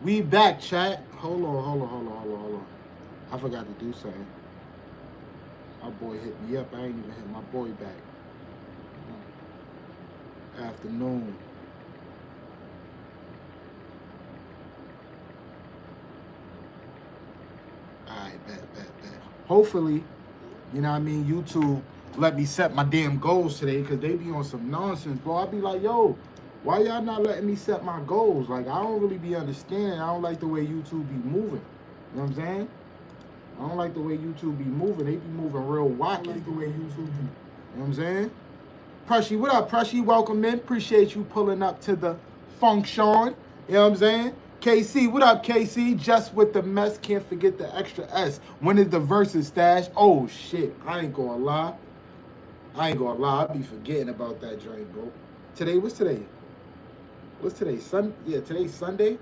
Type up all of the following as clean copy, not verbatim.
We back, chat. Hold on. I forgot to do something. My boy hit me up. I ain't even hit my boy back. Afternoon. Alright, bet. Hopefully, you know what I mean, YouTube let me set my damn goals today because they be on some nonsense, bro. I be like, yo, why y'all not letting me set my goals? Like, I don't really be understanding. I don't like the way YouTube be moving. You know what I'm saying? I don't like the way YouTube be moving. They be moving real wacky. I like the way YouTube be. You know what I'm saying? Prushy, what up, Prushy? Welcome in. Appreciate you pulling up to the function. You know what I'm saying? KC, what up, KC? Just with the mess, can't forget the extra S. When is the versus stash? Oh, shit. I ain't gonna lie. I be forgetting about that joint, bro. Today, what's today? What's today? Yeah, today's Sunday.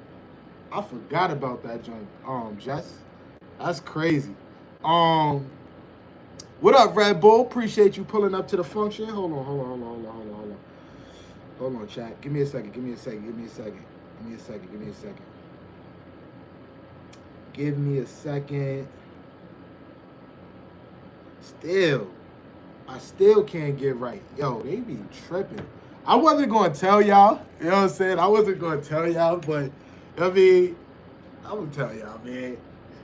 I forgot about that joint. Jess. That's crazy. What up, Red Bull? Appreciate you pulling up to the function. Hold on. Hold on, chat. Give me a second. Give me a second. I still can't get right. Yo, they be tripping. I wasn't going to tell y'all. You know what I'm saying? I wasn't going to tell y'all, but I mean, I'm going to tell y'all, man.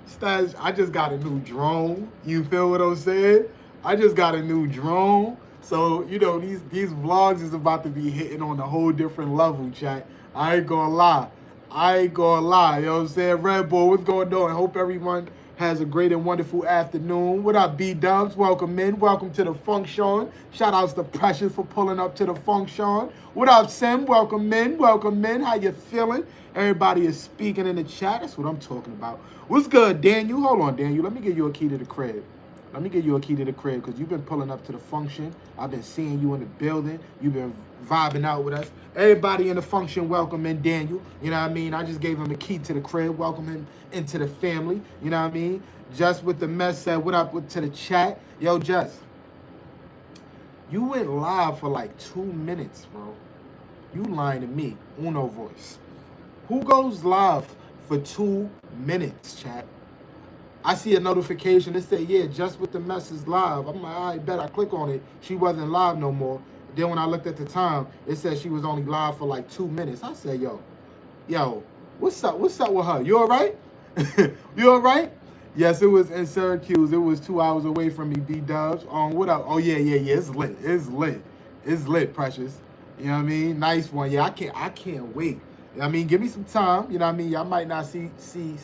Stash, I just got a new drone. You feel what I'm saying? I just got a new drone. So, you know, these vlogs is about to be hitting on a whole different level, chat. I ain't gonna lie. You know what I'm saying? Red Bull, what's going on? I hope everyone has a great and wonderful afternoon. What up, B-Dubs? Welcome in. Welcome to the function. Shout outs to Precious for pulling up to the function. What up, Sim? Welcome in. How you feeling? Everybody is speaking in the chat. That's what I'm talking about. What's good, Daniel? Hold on, Daniel. Let me give you a key to the crib. Because you've been pulling up to the function. I've been seeing you in the building. You've been vibing out with us. Everybody in the function, welcome in Daniel. You know what I mean? I just gave him a key to the crib. Welcome him into the family. You know what I mean? Just with the mess said, what up to the chat? Yo, Just, you went live for like 2 minutes, bro. You lying to me. Uno voice. Who goes live for 2 minutes, chat? I see a notification that said, yeah, Just with the mess is live. I'm like, all right, bet. I click on it. She wasn't live no more. Then when I looked at the time, it said she was only live for like 2 minutes. I said, yo, what's up with her? You all right? You all right? Yes, it was in Syracuse. It was 2 hours away from me, B-Dubs. What up? Oh, yeah. It's lit, Precious. You know what I mean? Nice one. Yeah, I can't wait. You know what I mean? Give me some time. You know what I mean? Y'all might not see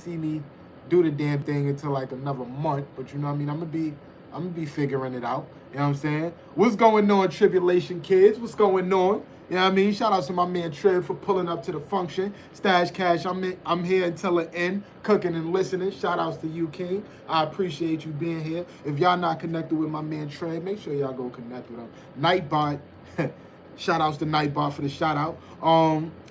me do the damn thing until like another month, but you know what I mean? I'm gonna be figuring it out. You know what I'm saying? What's going on, Tribulation Kids? What's going on? You know what I mean? Shout out to my man Trib for pulling up to the function. Stash Cash, I'm here until the end, cooking and listening. Shout outs to you, King. I appreciate you being here. If y'all not connected with my man Trib, make sure y'all go connect with him. Nightbot. Shout outs to Nightbot for the shout out.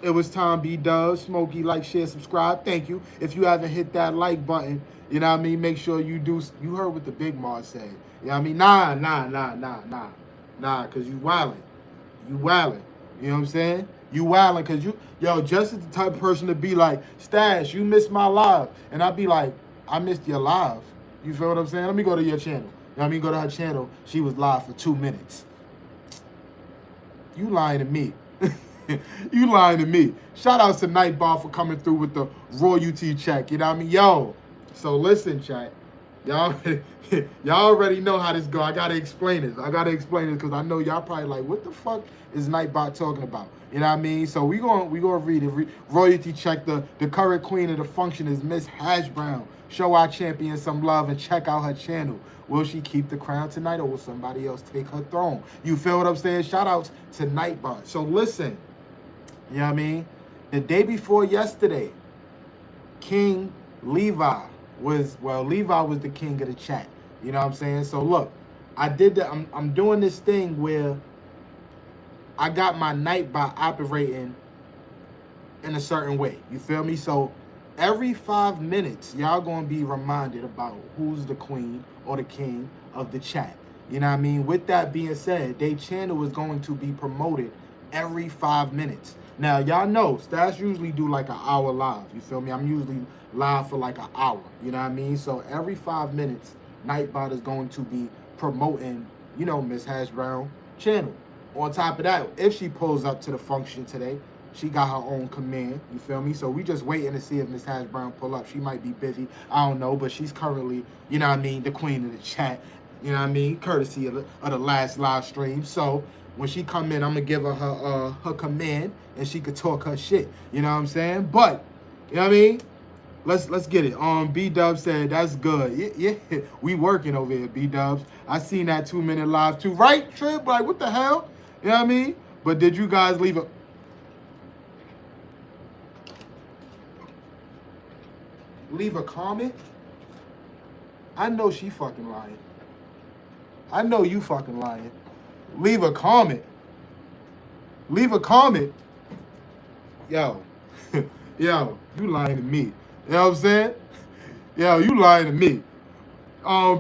It was time, B-Dubs. Smokey, like, share, subscribe. Thank you. If you haven't hit that like button, you know what I mean? Make sure you do. You heard what the Big Mars said. You know what I mean? Nah, because you wildin'. You know what I'm saying? You wildin' because Just is the type of person to be like, Stash, you missed my live. And I'd be like, I missed your live. You feel what I'm saying? Let me go to your channel. You know what I mean? Go to her channel. She was live for 2 minutes. You lying to me. You lying to me. Shout outs to Nightball for coming through with the royalty check. You know what I mean? Yo, so listen, chat. Y'all already know how this go. I gotta explain it. Because I know y'all probably like, what the fuck is Nightbot talking about? You know what I mean? So we gonna read it. Royalty check. The current queen of the function is Miss Hash Brown. Show our champion some love and check out her channel. Will she keep the crown tonight or will somebody else take her throne? You feel what I'm saying? Shout outs to Nightbot. So listen, you know what I mean? The day before yesterday, King Levi was the king of the chat. You know what I'm saying? So look, I did that. I'm doing this thing where I got my Nightbot operating in a certain way. You feel me? So every 5 minutes, y'all gonna be reminded about who's the queen or the king of the chat. You know what I mean? With that being said, their channel is going to be promoted every 5 minutes. Now, y'all know, Stash usually do like an hour live. You feel me? I'm usually live for like an hour. You know what I mean? So every 5 minutes, Nightbot is going to be promoting, you know, Miss Hash Brown channel. On top of that, if she pulls up to the function today, she got her own command. You feel me? So we just waiting to see if Miss Hash Brown pull up. She might be busy. I don't know, but she's currently, you know what I mean, the queen of the chat. You know what I mean? Courtesy of the last live stream. So when she come in, I'm gonna give her her command, and she could talk her shit. You know what I'm saying? But you know what I mean? Let's get it. B Dubs said that's good. Yeah, we working over here, B Dubs. I seen that 2-minute live too. Right, Trip? Like what the hell? You know what I mean? But did you guys leave a comment? I know she fucking lying. I know you fucking lying. Leave a comment. Leave a comment. Yo. Yo, you lying to me. You know what I'm saying? Yo, you lying to me.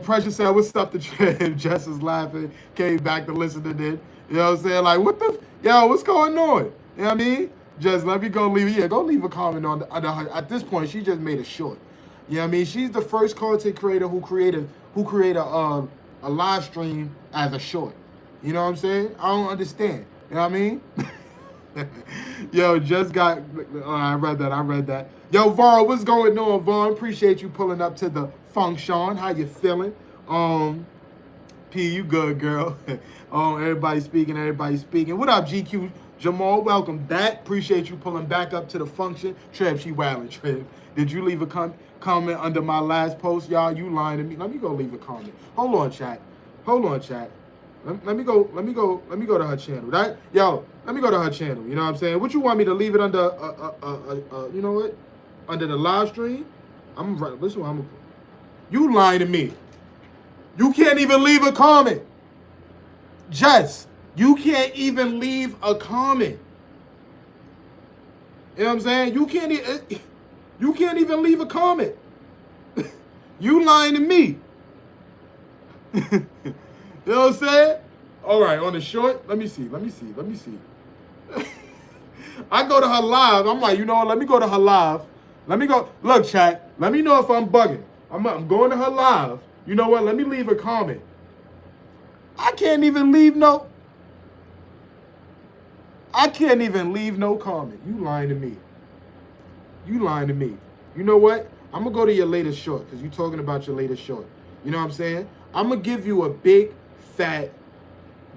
Precious said, what's up to Trip? Jess is laughing. Came back to listen to this. You know what I'm saying? Like, what the? Yo, what's going on? You know what I mean? Just let me go leave it. Yeah, go leave a comment on her. At this point, she just made it short. You know what I mean? She's the first content creator who created a live stream as a short. You know what I'm saying? I don't understand. You know what I mean? Yo, just got. I read that. Yo, Vaughn, what's going on, Vaughn? Appreciate you pulling up to the function. How you feeling? P, you good, girl. Everybody speaking. What up, GQ? Jamal, welcome back. Appreciate you pulling back up to the function. Trev, she wildin', Trev. Did you leave a comment under my last post? Y'all, you lying to me. Let me go leave a comment. Hold on, chat. Let me go to her channel. Right? Yo, let me go to her channel. You know what I'm saying? What you want me to leave it under you know what? Under the live stream? You lying to me. You can't even leave a comment. Jess, you can't even leave a comment. You know what I'm saying? You can't even leave a comment. You lying to me. You know what I'm saying? All right, on the short, let me see. I go to her live. I'm like, you know what? Let me go to her live. Let me go. Look, chat. Let me know if I'm bugging. I'm going to her live. You know what? Let me leave a comment. I can't even leave no comment. You lying to me. You know what? I'm going to go to your latest short because you're talking about your latest short. You know what I'm saying? I'm going to give you a big, fat,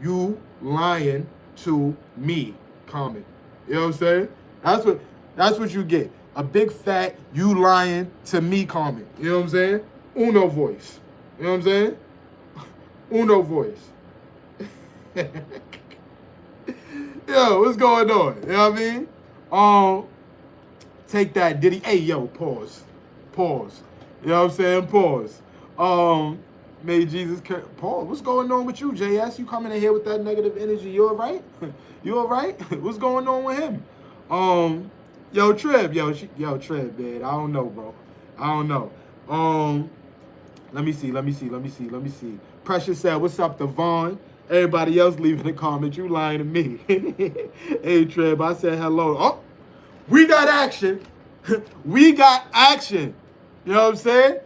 you lying to me comment. You know what I'm saying? That's what you get. A big, fat, you lying to me comment. You know what I'm saying? Uno voice. You know what I'm saying? Uno voice. Yo, what's going on? You know what I mean? Take that, Diddy. Hey, yo, pause. You know what I'm saying? Pause. May Jesus Paul, what's going on with you, JS? You coming in here with that negative energy? You all right? You all right? What's going on with him? Yo, Trib, Trib, man. I don't know, bro. I don't know. Let me see. Precious said, what's up, Devon? Everybody else leaving a comment. You lying to me. Hey, Trib, I said hello. Oh, we got action. We got action. You know what I'm saying?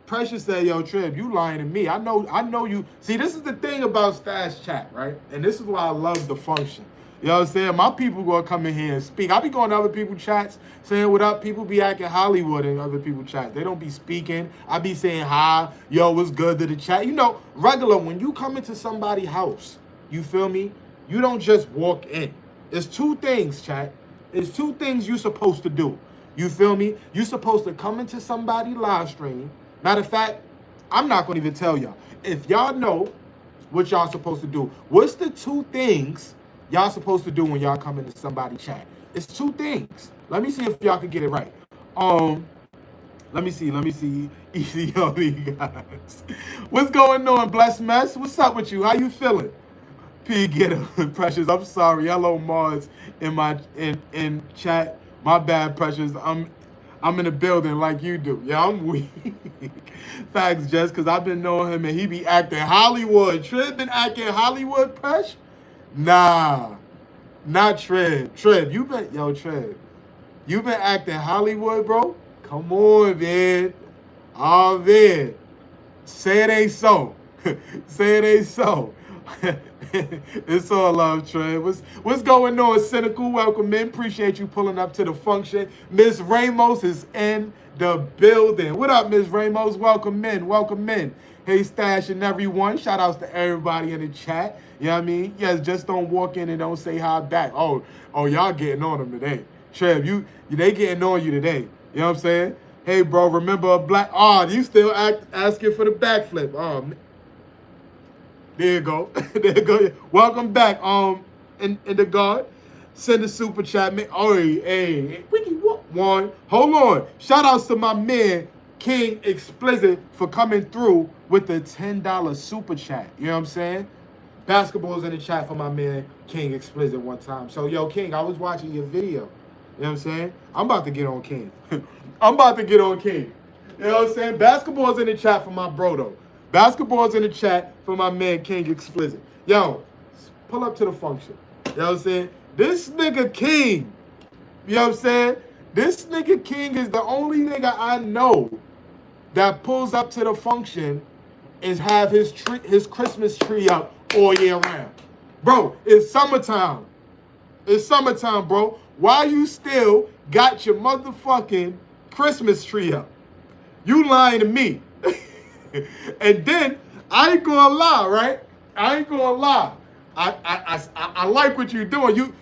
Precious said, yo, Trib, you lying to me. I know you. See, this is the thing about Stash Chat, right? And this is why I love the function. You know what I'm saying? My people gonna come in here and speak. I be going to other people's chats saying what up. People be acting Hollywood in other people's chats. They don't be speaking. I be saying hi, yo, what's good to the chat. You know, regular, when you come into somebody's house, you feel me? You don't just walk in. It's two things, chat. It's two things you're supposed to do. You feel me? You're supposed to come into somebody's live stream. Matter of fact, I'm not gonna even tell y'all. If y'all know what y'all supposed to do, what's the two things y'all supposed to do when y'all come into somebody's chat? It's two things. Let me see if y'all can get it right. Let me see. Easy on you guys. What's going on, Blessed Mess? What's up with you? How you feeling? P, get him. Precious, I'm sorry. Hello, Mars, in chat. My bad, Precious. I'm in the building like you do. Yeah, I'm weak. Facts, just because I've been knowing him and he be acting Hollywood. Trip been acting Hollywood, Presh? Nah. Not Trev. Trev, you been Trev. You been acting Hollywood, bro? Come on, man. Oh man. Say it ain't so. Say it ain't so. It's all love, Trey. What's going on, Cynical? Welcome in. Appreciate you pulling up to the function. Miss Ramos is in the building. What up, Miss Ramos? Welcome in. Welcome in. Hey, Stash and everyone. Shout outs to everybody in the chat. You know what I mean? Yes, just don't walk in and don't say hi back. Oh, y'all getting on them today. Trev, they getting on you today. You know what I'm saying? Hey, bro, remember a black... Oh, you still asking for the backflip. Oh, man. There you go. There you go. Welcome back. In the guard. Send a super chat, man. Oh, hey. One. Hold on. Shout outs to my man, King Explicit, for coming through with the $10 super chat. You know what I'm saying? Basketball's in the chat for my man, King Explicit, one time. So, yo, King, I was watching your video. You know what I'm saying? I'm about to get on King. I'm about to get on King. You know what I'm saying? Basketball's in the chat for my bro, though. Basketball's in the chat for my man, King Explicit. Yo, pull up to the function. You know what I'm saying? This nigga King, you know what I'm saying? This nigga King is the only nigga I know that pulls up to the function and have his Christmas tree up all year round. Bro, it's summertime. It's summertime, bro. Why you still got your motherfucking Christmas tree up? You lying to me. And then, I ain't gonna lie, right? I ain't gonna lie. I like what you're doing.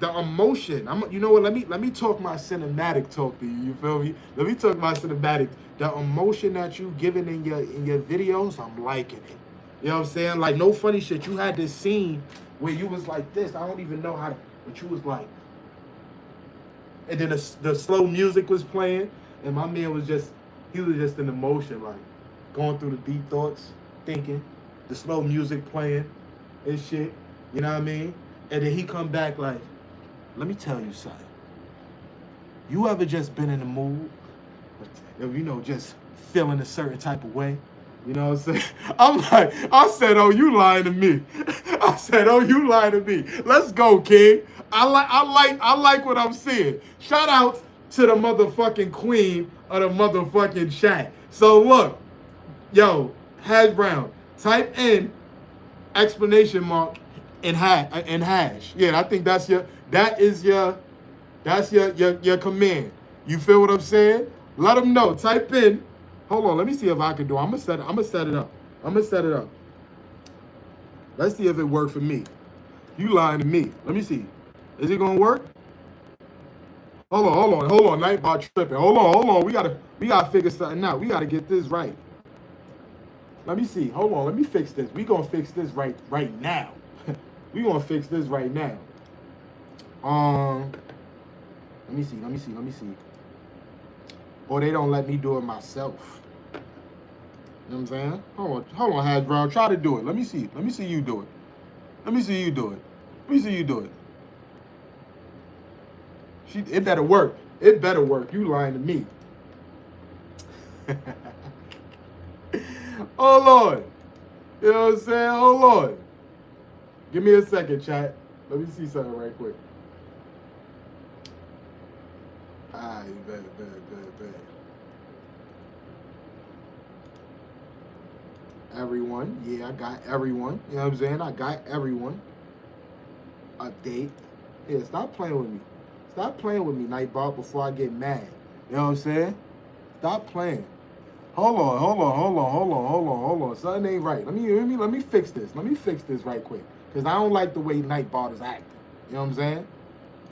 The emotion. You know what? Let me talk my cinematic talk to you. You feel me? Let me talk my cinematic. The emotion that you giving in your videos, I'm liking it. You know what I'm saying? Like, no funny shit. You had this scene where you was like this. I don't even know how, but you was like, and then the slow music was playing, and my man was just in emotion, like going through the deep thoughts, thinking, the slow music playing and shit. You know what I mean? And then he come back like, let me tell you something. You ever just been in the mood, you know, just feeling a certain type of way? You know what I'm saying? I said, oh, you lying to me. I said, oh, you lying to me. Let's go, King. I like what I'm seeing. Shout out to the motherfucking queen of the motherfucking chat. So look, yo, Hash Brown, type in explanation mark and hash. Yeah, I think that's your command. You feel what I'm saying? Let them know. Type in. Hold on, let me see if I can do it. I'm gonna set it up. Let's see if it worked for me. You lying to me. Let me see. Is it gonna work? Hold on. Nightbot tripping. Hold on. We gotta figure something out. We gotta get this right. Let me see. Hold on. Let me fix this. We gonna fix this right now. We gonna fix this right now. Let me see. Or they don't let me do it myself. You know what I'm saying? Hold on, Hash Brown. Try to do it. Let me see you do it. It better work. You lying to me. Oh, Lord. You know what I'm saying? Oh, Lord. Give me a second, chat. Let me see something right quick. Ah, you bet. Everyone. Yeah, I got everyone. You know what I'm saying? I got everyone. Update. Yeah, stop playing with me. Nightbot, before I get mad. You know what I'm saying? Stop playing. Hold on. Something ain't right. Let me fix this. Let me fix this right quick. Because I don't like the way Nightbot is acting. You know what I'm saying?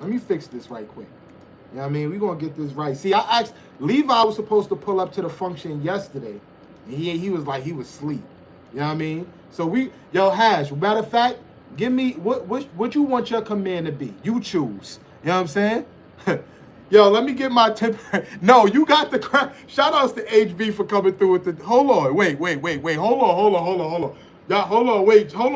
Let me fix this right quick. You know what I mean? We're going to get this right. See, I asked, Levi was supposed to pull up to the function yesterday. And he was like, he was asleep. You know what I mean? So Hash, matter of fact, give me, what you want your command to be? You choose. You know what I'm saying? Yo, let me get my tip. No, you got the crap. Shout outs to HB for coming through with the, hold on, wait. Hold on. Y'all, hold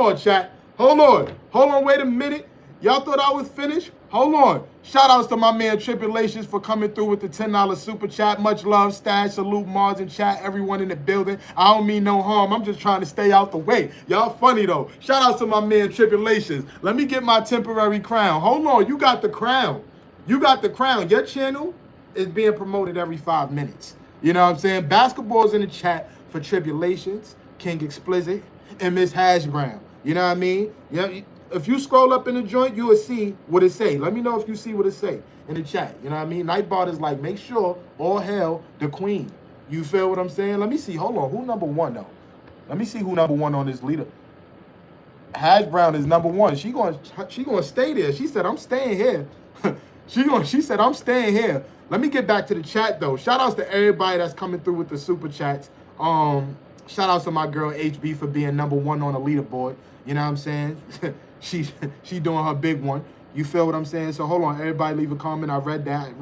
on, chat. Hold on, wait a minute. Y'all thought I was finished? Hold on. Shout outs to my man Tribulations for coming through with the $10 super chat. Much love, Stash, salute, Mars, and chat, everyone in the building. I don't mean no harm. I'm just trying to stay out the way. Y'all funny though. Shout outs to my man Tribulations. Let me get my temporary crown. Hold on. You got the crown. You got the crown. Your channel is being promoted every 5 minutes. You know what I'm saying? Basketball's in the chat for Tribulations, King Explicit, and Miss Hash Brown. You know what I mean? Yeah. If you scroll up in the joint, you will see what it say. Let me know if you see what it say in the chat. You know what I mean? Nightbot is like, make sure all hail the queen. You feel what I'm saying? Let me see. Hold on. Who number one though? Let me see who number one on this leader. Hash Brown is number one. She gonna stay there. She said, I'm staying here. She said, I'm staying here. Let me get back to the chat though. Shout outs to everybody that's coming through with the super chats. Shout outs to my girl HB for being number one on the leaderboard. You know what I'm saying? She doing her big one. You feel what I'm saying? So hold on, everybody leave a comment. I read that.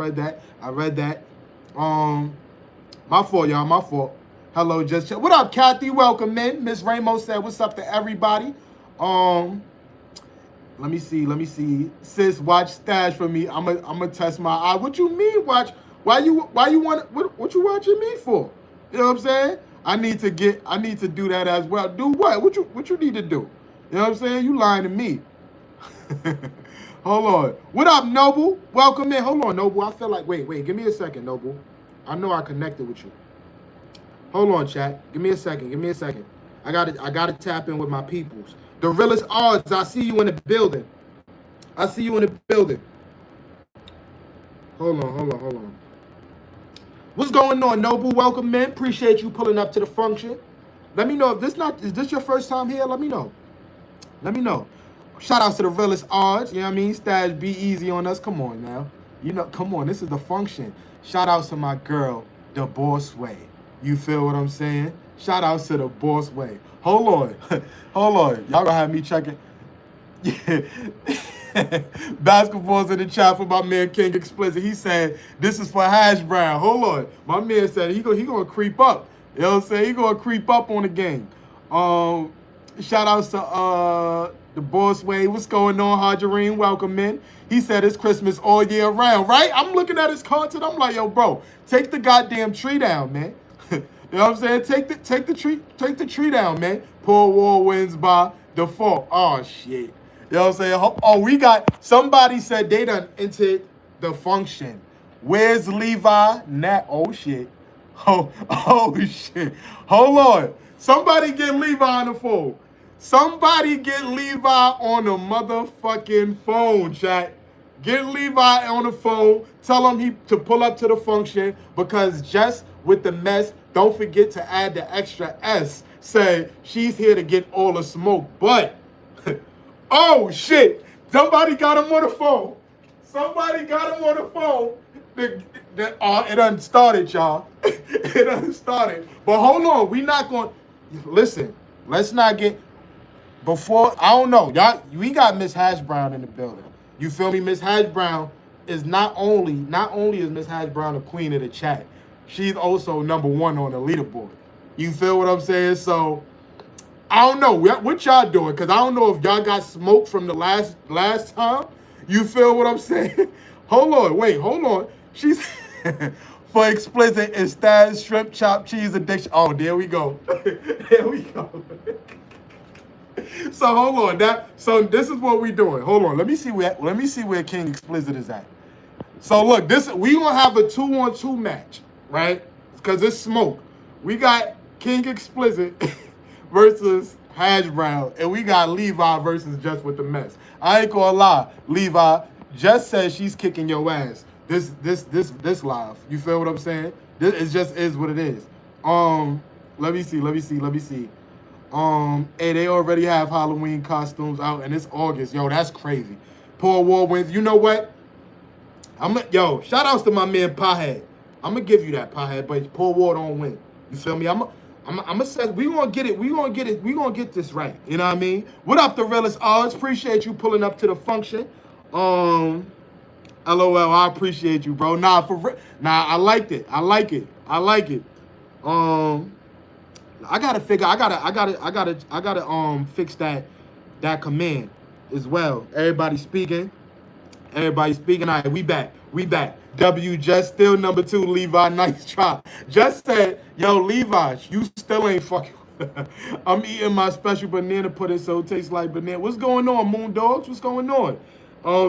My fault, y'all. My fault. Hello, just check. What up, Kathy? Welcome in. Miss Ramos said, "What's up to everybody?" Let me see. Sis, watch Stash for me. I'ma test my eye. What you mean watch? Why you want what you watching me for? You know what I'm saying? I need to do that as well. Do what? What you need to do? You know what I'm saying? You lying to me. Hold on. What up, Noble? Welcome in. Hold on, Noble. I feel like, wait. Give me a second, Noble. I know I connected with you. Hold on, chat. Give me a second. I gotta tap in with my peoples. The realest odds. I see you in the building. Hold on. What's going on, Noble? Welcome in. Appreciate you pulling up to the function. Let me know if is this your first time here? Let me know. Shout outs to the realest odds. You know what I mean? Stash, be easy on us. Come on now. You know, come on. This is the function. Shout outs to my girl, the Boss Way. You feel what I'm saying? Shout outs to the Boss Way. Hold on. Y'all gonna have me checking. Yeah. Basketball's in the chat for my man King Explicit. He said, this is for Hash Brown. Hold on. My man said he gonna creep up. You know what I'm saying? He gonna creep up on the game. Shout outs to the Boss Way. What's going on, Hajareen? Welcome in. He said it's Christmas all year round, right? I'm looking at his content. I'm like, yo, bro, take the goddamn tree down, man. You know what I'm saying? Take the tree down, man. Poor War wins by default. Oh shit. You know what I'm saying? Oh, we got somebody said they done entered the function. Where's Levi? Oh shit. Oh shit. Hold on. Somebody get Levi on the phone. Somebody get Levi on the motherfucking phone, chat. Get Levi on the phone. Tell him to pull up to the function because just with the mess, don't forget to add the extra S. Say she's here to get all the smoke. But, oh shit. Somebody got him on the phone. It done started, y'all. It done started. But hold on. We not going to... Listen. Let's not get... Before... I don't know. Y'all, we got Miss Hash Brown in the building. You feel me? Miss Hash Brown is not only is Miss Hash Brown the queen of the chat, she's also number one on the leaderboard. You feel what I'm saying? So... I don't know what y'all doing, because I don't know if y'all got smoked from the last time. You feel what I'm saying? Hold on. She's for explicit and Stash shrimp chop cheese addiction. Oh, there we go. So hold on. So this is what we doing. Hold on. Let me see where King Explicit is at. So look, we gonna have a 2-on-2 match, right? Because it's smoke. We got King Explicit versus Hash Brown, and we got Levi versus Just with the Mess. I ain't gonna lie, Levi just says she's kicking your ass. This live. You feel what I'm saying? It just is what it is. Let me see. Hey, they already have Halloween costumes out, and it's August. Yo, that's crazy. Poor War wins. You know what? Shout outs to my man Piehead. I'm gonna give you that, Piehead, but Poor War don't win. You feel me? I'm gonna say we gonna get it. We gonna get this right. You know what I mean? What up, the realest odds? Appreciate you pulling up to the function. LOL, I appreciate you, bro. Nah, I liked it. I like it. I gotta fix that command. as well. Everybody speaking. Everybody speaking. All right, we back. We back. W just still number 2, Levi. Nice try. Just said, yo, Levi, you still ain't fucking. I'm eating my special banana pudding, so it tastes like banana. What's going on, Moon Dogs? What's going on?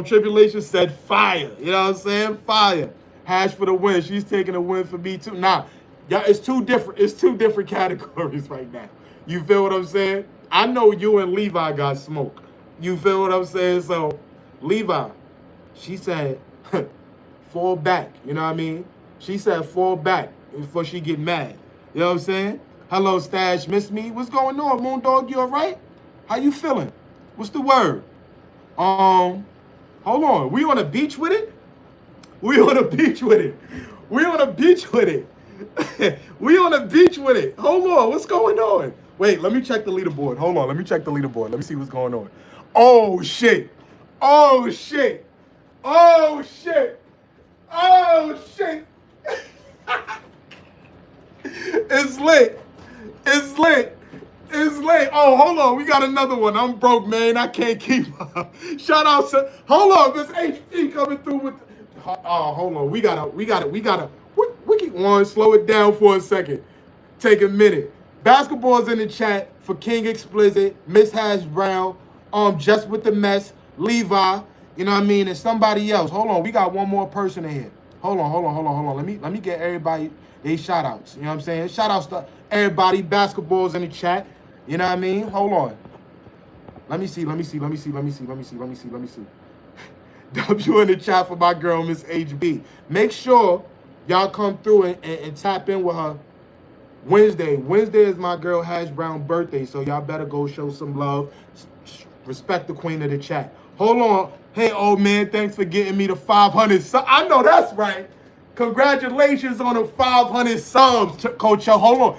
Tribulation said fire. You know what I'm saying? Fire. Hash for the win. She's taking a win for me too. Nah, yeah, it's two different categories right now. You feel what I'm saying? I know you and Levi got smoke. You feel what I'm saying? So, Levi, she said, fall back. You know what I mean? She said fall back before she get mad. You know what I'm saying? Hello, Stash. Miss me? What's going on, Moondog? You all right? How you feeling? What's the word? Hold on. We on a beach with it? We on a beach with it. We on a beach with it. We on a beach with it. Hold on. What's going on? Wait, let me check the leaderboard. Hold on. Let me check the leaderboard. Let me see what's going on. Oh, shit. Oh, shit. Oh, shit. Oh, shit. It's lit. It's lit. It's lit. Oh, hold on. We got another one. I'm broke, man. I can't keep up. Shout out to, hold on. Miss HP coming through with, oh, hold on. We gotta, Wiki One, slow it down for a second. Take a minute. Basketball's in the chat for King Explicit, Miss Hash Brown, Just with the Mess, Levi, you know what I mean, and somebody else. Hold on. We got one more person in here. Hold on. Let me get everybody they shout outs. You know what I'm saying? Shout outs to everybody. Basketball's in the chat. You know what I mean? Hold on. Let me see. W in the chat for my girl, Miss HB. Make sure y'all come through and tap in with her Wednesday. Wednesday is my girl Hash Brown birthday, so y'all better go show some love. Respect the queen of the chat. Hold on. Hey, old man, thanks for getting me the 500 subs. I know that's right. Congratulations on the 500 subs, Coach Chelsea. Hold on.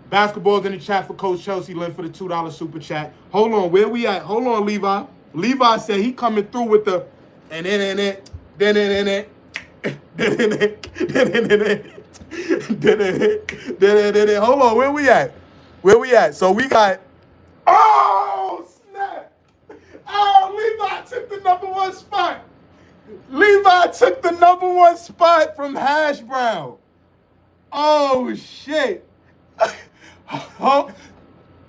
Basketball's in the chat for Coach Chelsea Lynn for the $2 super chat. Hold on. Where we at? Hold on, Levi. Levi said he coming through with the Hold on. Where we at? Where we at? So we got, oh, snap. Oh, Levi took the #1 spot. Levi took the #1 spot from Hash Brown. Oh, shit. Oh,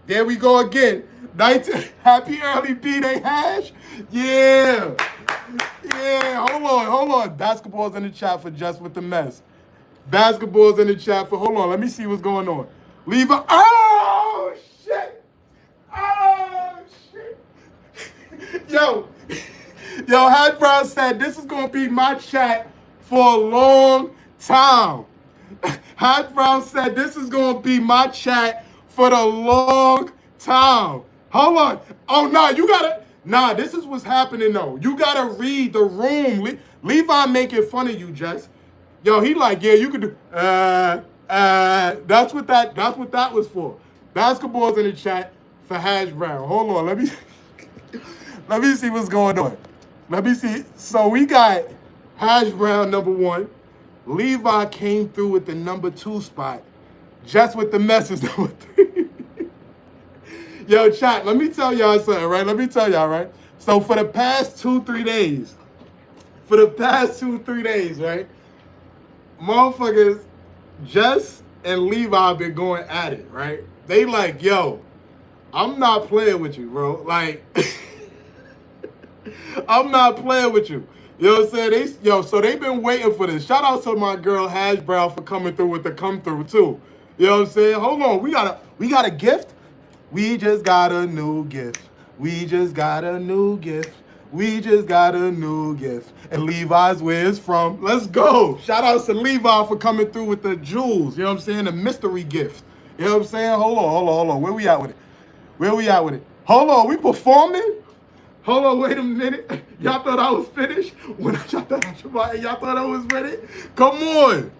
there we go again. Happy early B-Day, Hash. Yeah. Yeah, hold on. Basketball's in the chat for Just with the Mess. Basketball's in the chat for, hold on, let me see what's going on. Levi, oh, shit. Oh, shit. Yo, Hash Brown said this is going to be my chat for a long time. Hash Brown said this is going to be my chat for the long time. Hold on. Oh, nah, you got to, nah, this is what's happening, though. You got to read the room. Levi making fun of you, Jess. Yo, he like, yeah, you could do, that's what that was for. Basketball's in the chat for Hash Brown. Hold on, let me see what's going on. Let me see. So we got Hash Brown #1. Levi came through with the #2 spot. Just with the Messes #3. Yo, chat, let me tell y'all something, right? Let me tell y'all, right? So for the past 2-3 days, right? Motherfuckers, Jess and Levi been going at it, right? They like, yo, I'm not playing with you, bro. Like, I'm not playing with you. You know what I'm saying? So they've been waiting for this. Shout out to my girl Hash Brown for coming through with the come through too. You know what I'm saying? Hold on, we got a gift. We just got a new gift. We just got a new gift. And Levi's where it's from. Let's go. Shout out to Levi for coming through with the jewels. You know what I'm saying? The mystery gift. You know what I'm saying? Hold on. Where we at with it? Hold on, we performing? Hold on, wait a minute. Y'all thought I was finished? When y'all thought I was ready? Come on.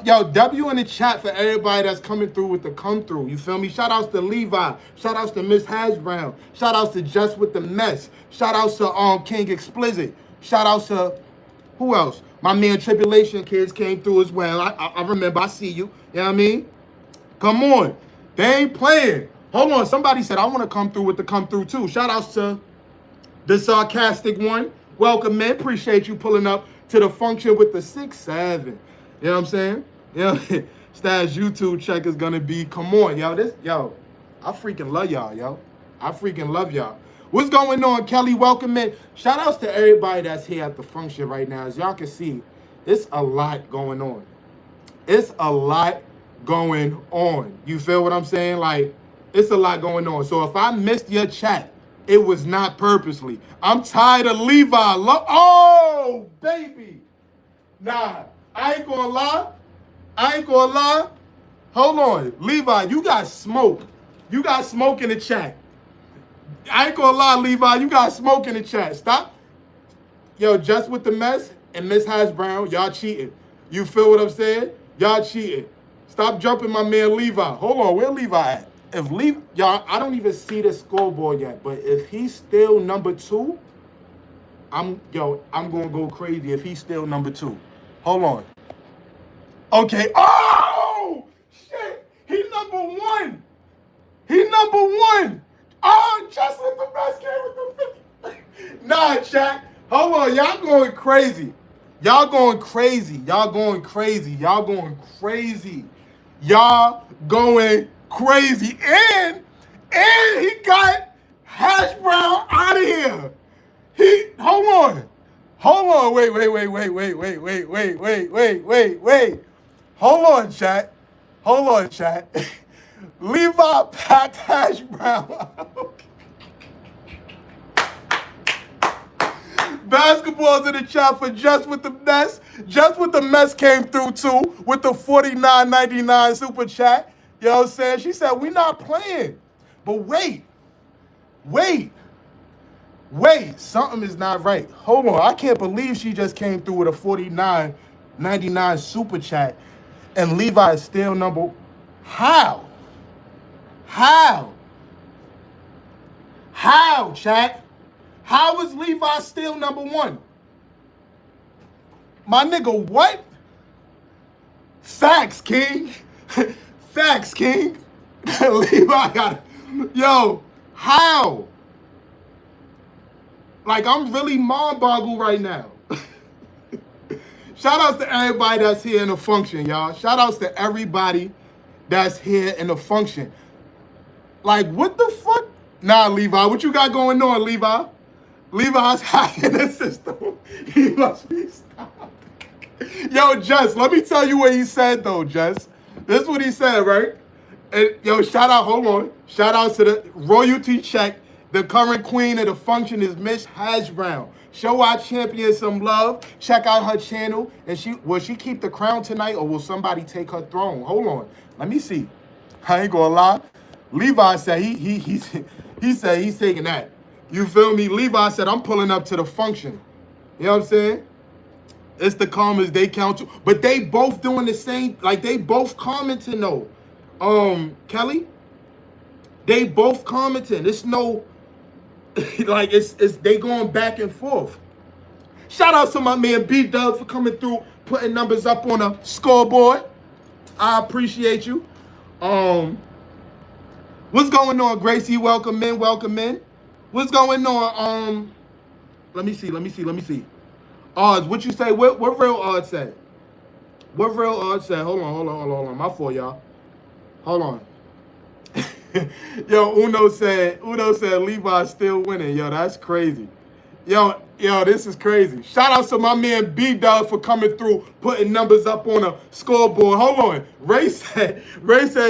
Yo, W in the chat for everybody that's coming through with the come through. You feel me? Shout outs to Levi. Shout outs to Miss Hash Brown. Shout outs to Just with the Mess. Shout outs to King Explicit. Shout outs to who else? My man Tribulation Kids came through as well. I remember. I see you. You know what I mean? Come on. They ain't playing. Hold on. Somebody said I want to come through with the come through too. Shout outs to The sarcastic one, welcome, man. Appreciate you pulling up to the function with the 6-7. You know what I'm saying? You know, Stash YouTube check is gonna be, come on, yo. I freaking love y'all, yo. I freaking love y'all. What's going on, Kelly? Welcome in. Shout outs to everybody that's here at the function right now. As y'all can see, it's a lot going on. It's a lot going on. You feel what I'm saying? Like, it's a lot going on. So if I missed your chat, it was not purposely. I'm tired of Levi. Oh, baby. Nah, I ain't gonna lie. Hold on. Levi, you got smoke. You got smoke in the chat. I ain't gonna lie, Levi. You got smoke in the chat. Stop. Yo, just with the mess and Miss Hash Brown, y'all cheating. You feel what I'm saying? Y'all cheating. Stop jumping my man Levi. Hold on, where Levi at? If Levi, y'all, I don't even see the scoreboard yet, but if he's still number 2, I'm gonna go crazy if he's still number 2. Hold on. Okay. Oh shit! He number 1. He number 1. Oh, just with the best game with the 50. Nah, chat. Hold on, y'all going crazy. Y'all going crazy. Y'all going crazy. Y'all going crazy. Y'all going crazy. And he got Hash Brown out of here. Hold on. Wait. Hold on, chat. Levi packed Hash Brown. Basketballs in the chat for Just With The Mess. Just With The Mess came through too with the $49.99 super chat. You know what I'm saying? She said, we not playing. But wait. Something is not right. Hold on. I can't believe she just came through with a $49.99 super chat. And Levi is still number. How, chat? How is Levi still number 1? My nigga, what? Facts, King. Facts, King. Levi got it. Yo, how? Like, I'm really mind-boggled right now. Shout outs to everybody that's here in the function, y'all. Shout outs to everybody that's here in the function. Like, what the fuck? Nah, Levi, what you got going on, Levi? Levi's hacking the system. He must be stopped. Yo, Jess, let me tell you what he said, though, Jess. This is what he said, right? And, yo, shout out to the royalty check. The current queen of the function is Miss Hash Brown. Show our champion some love. Check out her channel. And will she keep the crown tonight, or will somebody take her throne? Hold on. Let me see. I ain't gonna lie. Levi said he said he's taking that. You feel me? Levi said, I'm pulling up to the function. You know what I'm saying? It's the calmest they count to. But they both doing the same, like they both commenting though. Kelly, they both commenting. It's no, like it's they going back and forth. Shout out to my man B-Dub for coming through, putting numbers up on a scoreboard. I appreciate you. What's going on, Gracie? Welcome in. What's going on? Let me see. Odds, what you say? What real odds say? What real odds say? Hold on. My fault, y'all. Hold on. Yo, Uno said Levi's still winning. Yo, that's crazy. Yo, this is crazy. Shout out to my man B-Dub for coming through, putting numbers up on a scoreboard. Hold on. Ray said,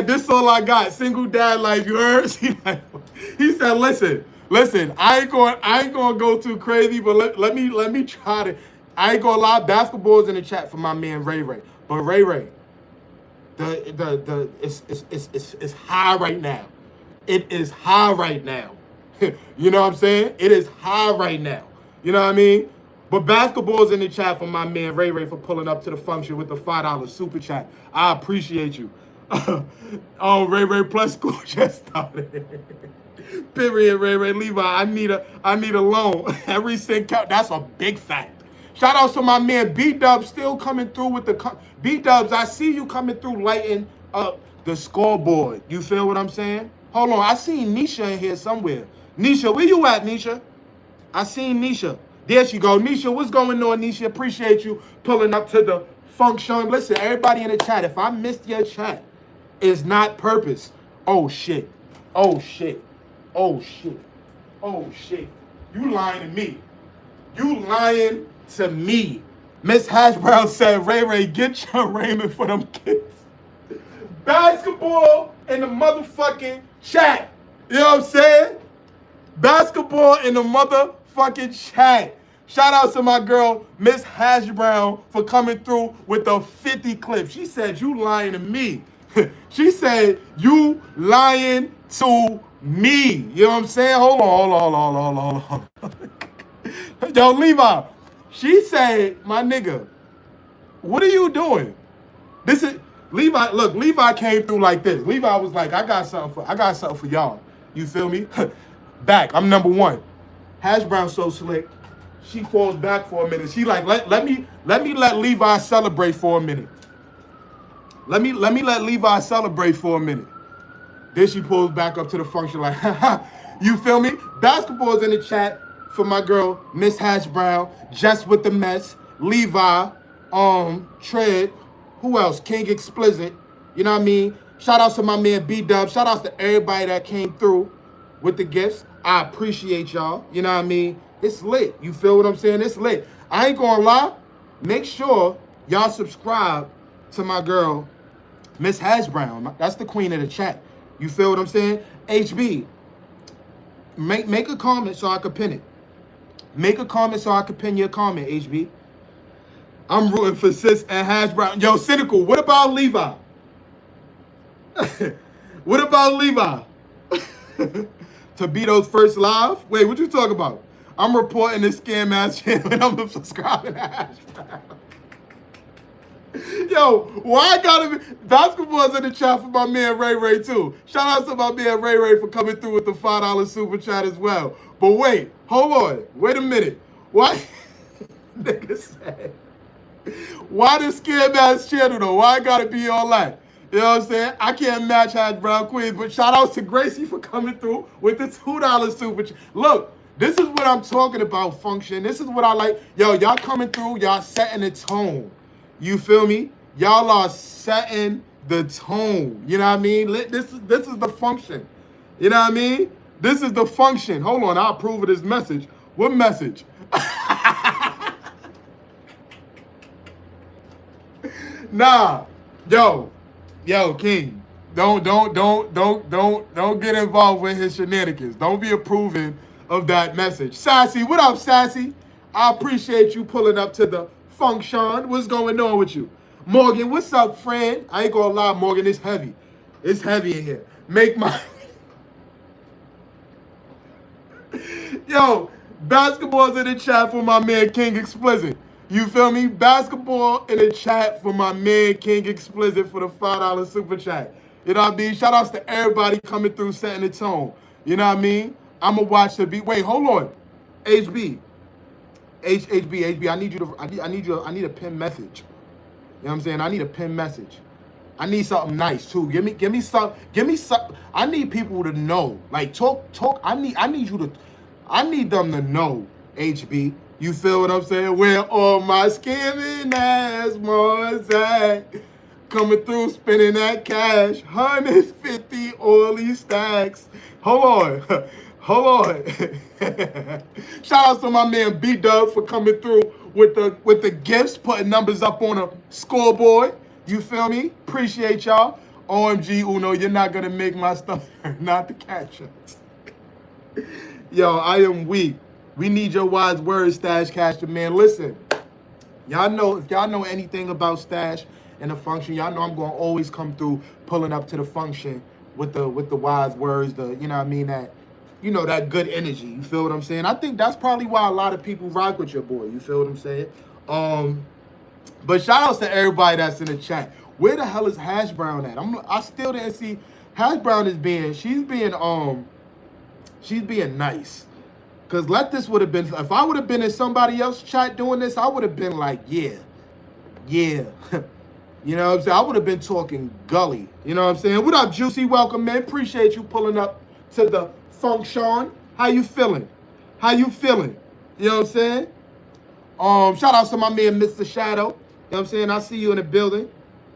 this all I got. Single dad life, you heard? He said, listen, I ain't gonna go too crazy, but let me try to. I ain't gonna lie, basketball's in the chat for my man Ray. But Ray, it's high right now. It is high right now. You know what I'm saying? It is high right now. You know what I mean? But basketball's in the chat for my man Ray for pulling up to the function with the $5 super chat. I appreciate you. Ray plus school just started. Period, Ray Levi. I need a loan. Every cent count. That's a big fact. Shout out to my man B-Dub still coming through with the B-Dubs. I see you coming through lighting up the scoreboard. You feel what I'm saying? Hold on. I seen Nisha in here somewhere. Nisha, where you at, Nisha? I seen Nisha. There she go. Nisha, what's going on, Nisha? Appreciate you pulling up to the function. Listen, everybody in the chat, if I missed your chat, it's not purpose. Oh, shit. Oh, shit. Oh, shit. Oh, shit. You lying to me. You lying to me. Miss Hash Brown said, Ray Ray, get your raiment for them kids. Basketball in the motherfucking chat. You know what I'm saying? Basketball in the motherfucking chat. Shout out to my girl, Miss Hash Brown, for coming through with the 50 clip. She said, you lying to me. She said, you lying to me. You know what I'm saying? Hold on. Yo, Levi. She said, my nigga, what are you doing? This is Levi. Look, Levi came through like this. Levi was like, I got something for y'all. You feel me? Back. I'm number one. Hash Brown so slick. She falls back for a minute. She like, let me let Levi celebrate for a minute. Let me let Levi celebrate for a minute. Then she pulls back up to the function like, you feel me? Basketball's in the chat for my girl, Miss Hash Brown, Just with the Mess, Levi, Tread, who else? King Explicit, you know what I mean? Shout out to my man B-Dub. Shout out to everybody that came through with the gifts. I appreciate y'all, you know what I mean? It's lit. You feel what I'm saying? It's lit. I ain't gonna lie. Make sure y'all subscribe to my girl, Miss Hash Brown. That's the queen of the chat. You feel what I'm saying? HB, make a comment so I can pin it. Make a comment so I can pin your comment, HB. I'm rooting for Sis and Hash Brown. Yo, Cynical, what about Levi? What about Levi? Tobito's first live? Wait, what you talking about? I'm reporting this scam ass channel and I'm subscribing to Hash Brown. Yo, why I gotta be basketball's in the chat for my man Ray Ray too. Shout out to my man Ray Ray for coming through with the $5 super chat as well. But wait, hold on, wait a minute. Why nigga said why this scam ass channel though? Why I gotta be all that? You know what I'm saying? I can't match Hash Brown Queens, but shout out to Gracie for coming through with the $2 super chat. Look, this is what I'm talking about, function. This is what I like. Yo, y'all coming through, y'all setting the tone. You feel me? Y'all are setting the tone. You know what I mean? This is the function. You know what I mean? This is the function. Hold on, I'll approve of this message. What message? Nah. Yo, King. Don't get involved with his shenanigans. Don't be approving of that message. Sassy, what up, Sassy? I appreciate you pulling up to the function. What's going on with you? Morgan, what's up, friend? I ain't gonna lie, Morgan, it's heavy. It's heavy in here. Make my... Yo, basketball's in the chat for my man, King Explicit. You feel me? Basketball in the chat for my man, King Explicit, for the $5 super chat. You know what I mean? Shout outs to everybody coming through, setting the tone. You know what I mean? I'm gonna watch the beat. Wait, hold on. HB, I need you to. I need a pin message. You know what I'm saying? I need a pin message. I need something nice too. Give me some. I need people to know. Like talk. I need them to know. HB, you feel what I'm saying? Where all my scamming ass was at, coming through, spending that cash, 150 oily stacks. Hold on. Shout out to my man B-Dub for coming through with the gifts, putting numbers up on a scoreboard. You feel me? Appreciate y'all. OMG Uno, you're not gonna make my stuff not to catch us. Yo, I am weak. We need your wise words, Stash Caster, man. Listen, y'all know, if y'all know anything about Stash and the function, y'all know I'm gonna always come through pulling up to the function with the wise words, you know what I mean, that good energy. You feel what I'm saying? I think that's probably why a lot of people rock with your boy. You feel what I'm saying? But shout outs to everybody that's in the chat. Where the hell is Hash Brown at? I still didn't see. Hash Brown is she's being nice. Cause this would have been, if I would have been in somebody else's chat doing this, I would have been like, yeah. You know what I'm saying? I would have been talking gully. You know what I'm saying? What up, Juicy? Welcome, man. Appreciate you pulling up to the function. How you feeling? You know what I'm saying? Shout out to my man, Mr. Shadow. You know what I'm saying? I see you in the building.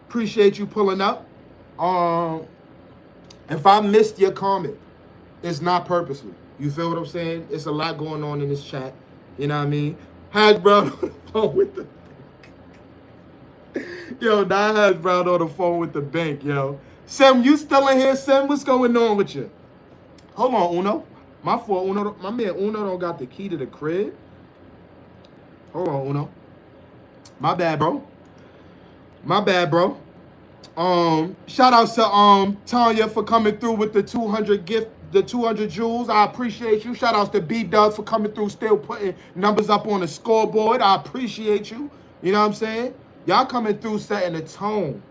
Appreciate you pulling up. If I missed your comment, it's not purposely. You feel what I'm saying? It's a lot going on in this chat. You know what I mean? Hash Brown on the phone with the Yo, that Hash Brown on the phone with the bank, yo. Sam, you still in here, Sam? What's going on with you? Hold on, Uno. My fault, Uno. My man Uno don't got the key to the crib. Hold on, Uno. My bad, bro. My bad, bro. Shout out to Tanya for coming through with the 200 gift, the 200 jewels. I appreciate you. Shout out to B-Dubs for coming through, still putting numbers up on the scoreboard. I appreciate you. You know what I'm saying? Y'all coming through setting the tone.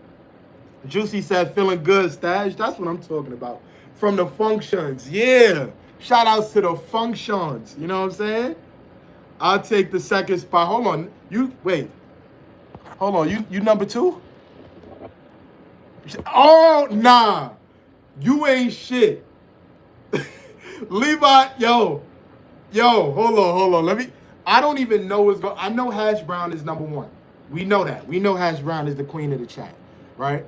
Juicy said, feeling good, Stash. That's what I'm talking about. From the functions. Yeah. Shout outs to the functions. You know what I'm saying? I'll take the second spot. Hold on. Wait. Hold on. You number 2? Oh, nah. You ain't shit. Levi, yo, hold on. I don't even know what's going. I know Hash Brown is number 1. We know that. We know Hash Brown is the queen of the chat, right?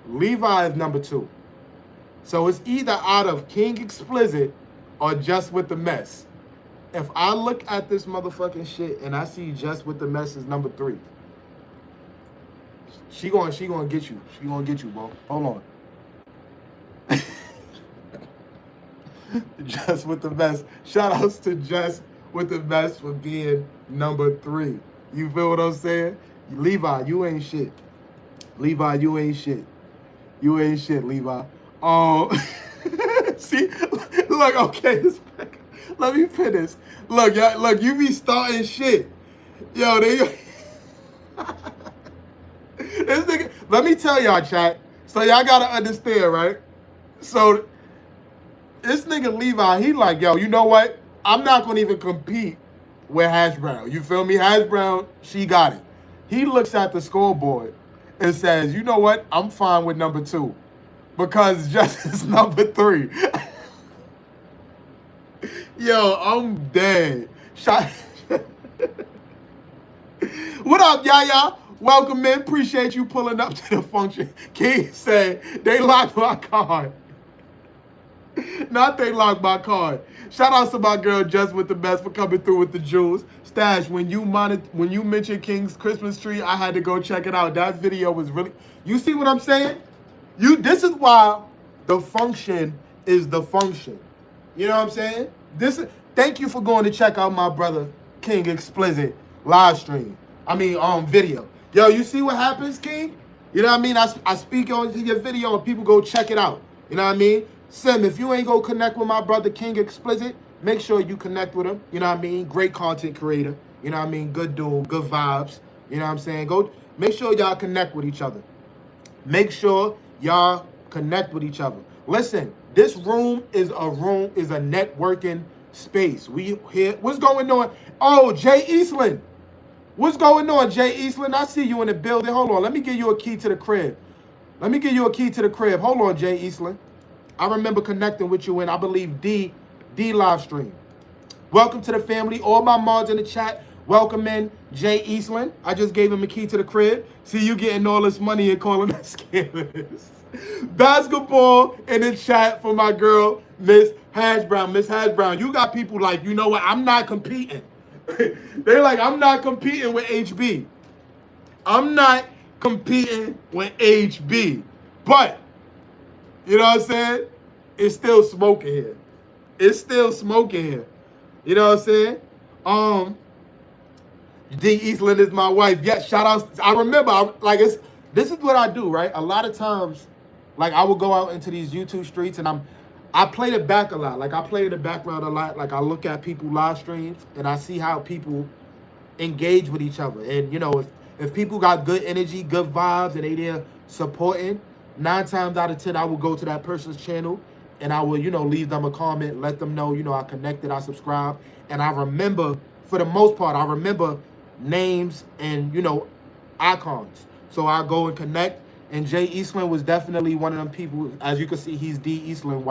Levi is number 2. So it's either out of King Explicit or Just With The Mess. If I look at this motherfucking shit and I see Just With The Mess is number 3, she gonna get you. She gonna get you, bro. Hold on. Just With The Mess. Shout outs to Just With The Mess for being number 3. You feel what I'm saying? Levi, you ain't shit. Levi, you ain't shit. You ain't shit, Levi. See, look, okay, let me finish. Look, y'all, look, you be starting shit. Yo, this nigga, let me tell y'all, chat. So y'all gotta understand, right? So this nigga Levi, he like, yo, you know what? I'm not gonna even compete with Hash Brown. You feel me? Hash Brown, she got it. He looks at the scoreboard and says, you know what? I'm fine with number 2. Because Just is number 3. Yo, I'm dead. What up, Yaya? Welcome in. Appreciate you pulling up to the function. King said they locked my card. Not they locked my card. Shout out to my girl Just With The Best for coming through with the jewels. Stash, when you mentioned King's Christmas tree, I had to go check it out. That video was really. You see what I'm saying? This is why the function is the function. You know what I'm saying? Thank you for going to check out my brother King Explicit live stream. Video. Yo, you see what happens, King? You know what I mean? I speak on your video and people go check it out. You know what I mean? Sim, if you ain't go connect with my brother King Explicit, make sure you connect with him. You know what I mean? Great content creator. You know what I mean? Good dude, good vibes. You know what I'm saying? Go make sure y'all connect with each other. Make sure y'all connect with each other. Listen, this room is a networking space. We here. What's going on? Oh, Jay Eastland. What's going on, Jay Eastland? I see you in the building. Hold on. Let me give you a key to the crib. Hold on, Jay Eastland. I remember connecting with you in, I believe, D live stream. Welcome to the family. All my mods in the chat, welcome in Jay Eastland. I just gave him a key to the crib. See you getting all this money and calling us scammers. Basketball in the chat for my girl, Miss Hash Brown. Miss Hash Brown, you got people like, you know what, I'm not competing. They're like, I'm not competing with HB. I'm not competing with HB. But, you know what I'm saying? It's still smoking here. You know what I'm saying? D Eastland is my wife. Yes, shout out. I remember, this is what I do, right? A lot of times, like, I will go out into these YouTube streets and I play the back a lot. Like, I play the background a lot. Like, I look at people live streams and I see how people engage with each other. And, you know, if people got good energy, good vibes, and they there supporting, 9 times out of 10, I will go to that person's channel and I will, you know, leave them a comment, let them know, you know, I connected, I subscribed. And I remember, for the most part, I remember names and, you know, icons. So I go and connect. And Jay Eastland was definitely one of them people. As you can see, he's D Eastland